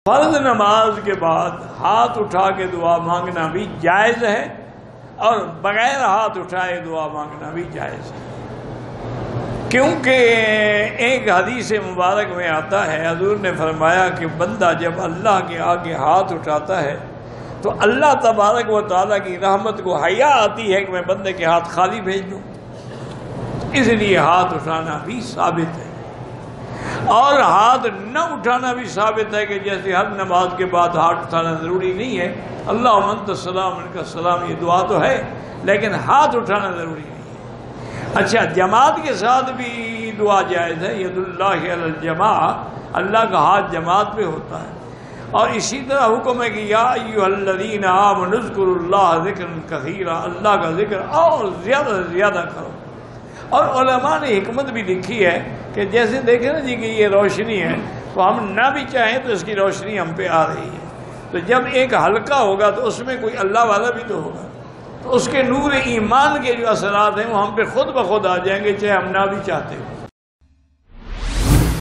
فرض نماز کے بعد ہاتھ اٹھا کے دعا مانگنا بھی جائز ہے اور بغیر ہاتھ اٹھائے دعا مانگنا بھی جائز ہے، کیونکہ ایک حدیث مبارک میں آتا ہے، حضور نے فرمایا کہ بندہ جب اللہ کے آگے ہاتھ اٹھاتا ہے تو اللہ تبارک و تعالیٰ کی رحمت کو حیا آتی ہے کہ میں بندے کے ہاتھ خالی بھیج دوں، اس لیے ہاتھ اٹھانا بھی ثابت ہے۔ اور ہاتھ نہ اٹھانا بھی ثابت ہے کہ جیسے ہر نماز کے بعد ہاتھ اٹھانا ضروری نہیں ہے، اللہم انت السلام منک السلام، یہ دعا تو ہے لیکن ہاتھ اٹھانا ضروری نہیں ہے۔ اچھا، جماعت کے ساتھ بھی دعا جائز ہے، ید اللہ علی الجماع، اللہ کا ہاتھ جماعت پہ ہوتا ہے، اور اسی طرح حکم ہے کہ یا ایھا الذین آمنوا اذکروا اللہ ذکرا کثیرا، اللہ کا ذکر اور زیادہ سے زیادہ کرو۔ اور علماء نے حکمت بھی لکھی ہے کہ جیسے دیکھیں نا جی کہ یہ روشنی ہے تو ہم نہ بھی چاہیں تو اس کی روشنی ہم پہ آ رہی ہے، تو جب ایک حلقہ ہوگا تو اس میں کوئی اللہ والا بھی تو ہوگا، تو اس کے نور ایمان کے جو اثرات ہیں وہ ہم پہ خود بخود آ جائیں گے چاہے ہم نہ بھی چاہتے ہو۔